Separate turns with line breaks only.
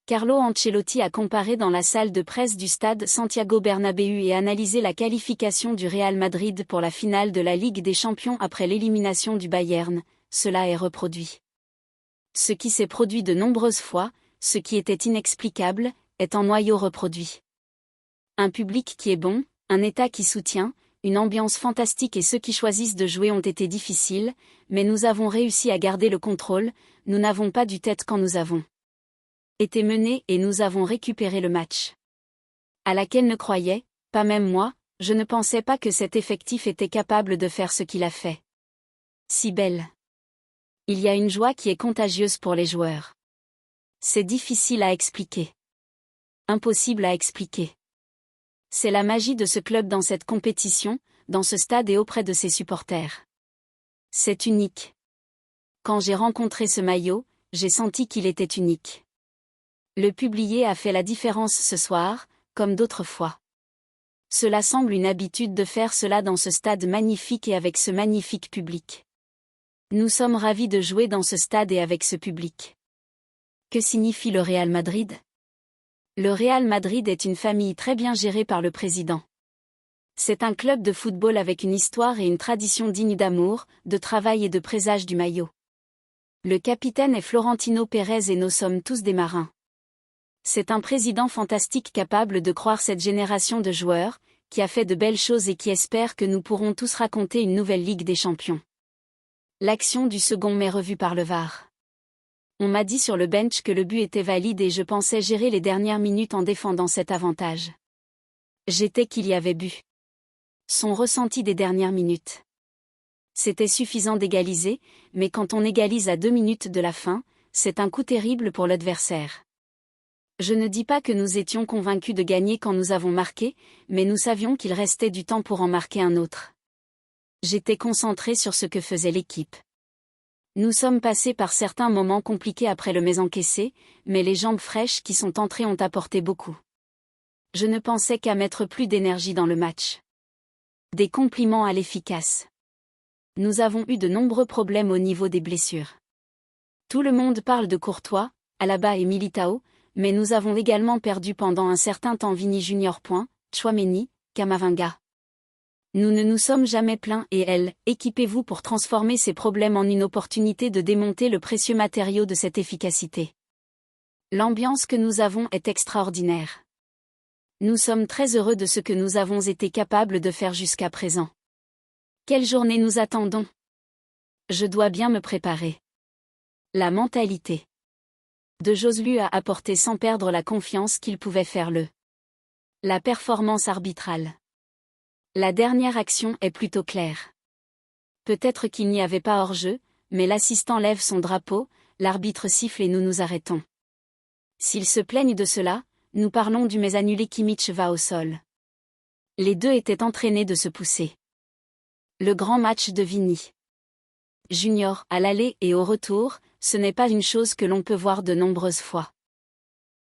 Carlo Ancelotti a comparé dans la salle de presse du stade Santiago Bernabéu et analysé la qualification du Real Madrid pour la finale de la Ligue des Champions après l'élimination du Bayern. Cela est reproduit. Ce qui s'est produit de nombreuses fois, ce qui était inexplicable, est en noyau reproduit. Un public qui est bon, un état qui soutient, une ambiance fantastique et ceux qui choisissent de jouer ont été difficiles, mais nous avons réussi à garder le contrôle, nous n'avons pas du tête quand nous avons été menés et nous avons récupéré le match. À laquelle ne croyait, pas même moi, je ne pensais pas que cet effectif était capable de faire ce qu'il a fait. Si belle. Il y a une joie qui est contagieuse pour les joueurs. C'est difficile à expliquer. Impossible à expliquer. C'est la magie de ce club dans cette compétition, dans ce stade et auprès de ses supporters. C'est unique. Quand j'ai rencontré ce maillot, j'ai senti qu'il était unique. Le publier a fait la différence ce soir, comme d'autres fois. Cela semble une habitude de faire cela dans ce stade magnifique et avec ce magnifique public. Nous sommes ravis de jouer dans ce stade et avec ce public. Que signifie le Real Madrid ? Le Real Madrid est une famille très bien gérée par le président. C'est un club de football avec une histoire et une tradition digne d'amour, de travail et de présage du maillot. Le capitaine est Florentino Pérez et nous sommes tous des marins. C'est un président fantastique capable de croire cette génération de joueurs, qui a fait de belles choses et qui espère que nous pourrons tous raconter une nouvelle Ligue des Champions. L'action du second m'est revue par le VAR. On m'a dit sur le bench que le but était valide et je pensais gérer les dernières minutes en défendant cet avantage. J'étais qu'il y avait but. Son ressenti des dernières minutes. C'était suffisant d'égaliser, mais quand on égalise à 2 minutes de la fin, c'est un coup terrible pour l'adversaire. Je ne dis pas que nous étions convaincus de gagner quand nous avons marqué, mais nous savions qu'il restait du temps pour en marquer un autre. J'étais concentré sur ce que faisait l'équipe. Nous sommes passés par certains moments compliqués après le mésencaissé, mais les jambes fraîches qui sont entrées ont apporté beaucoup. Je ne pensais qu'à mettre plus d'énergie dans le match. Des compliments à l'efficace. Nous avons eu de nombreux problèmes au niveau des blessures. Tout le monde parle de Courtois, Alaba et Militao, mais nous avons également perdu pendant un certain temps Vini Junior. Tchouaméni, Camavinga. Nous ne nous sommes jamais plaints et équipez-vous pour transformer ces problèmes en une opportunité de démonter le précieux matériau de cette efficacité. L'ambiance que nous avons est extraordinaire. Nous sommes très heureux de ce que nous avons été capables de faire jusqu'à présent. Quelle journée nous attendons ? Je dois bien me préparer. La mentalité de Joselu a apporté sans perdre la confiance qu'il pouvait faire la performance arbitrale. La dernière action est plutôt claire. Peut-être qu'il n'y avait pas hors-jeu, mais l'assistant lève son drapeau, l'arbitre siffle et nous nous arrêtons. S'ils se plaignent de cela, nous parlons du mais annulé Kimmich va au sol. Les deux étaient entraînés de se pousser. Le grand match de Vini Junior, à l'aller et au retour, ce n'est pas une chose que l'on peut voir de nombreuses fois.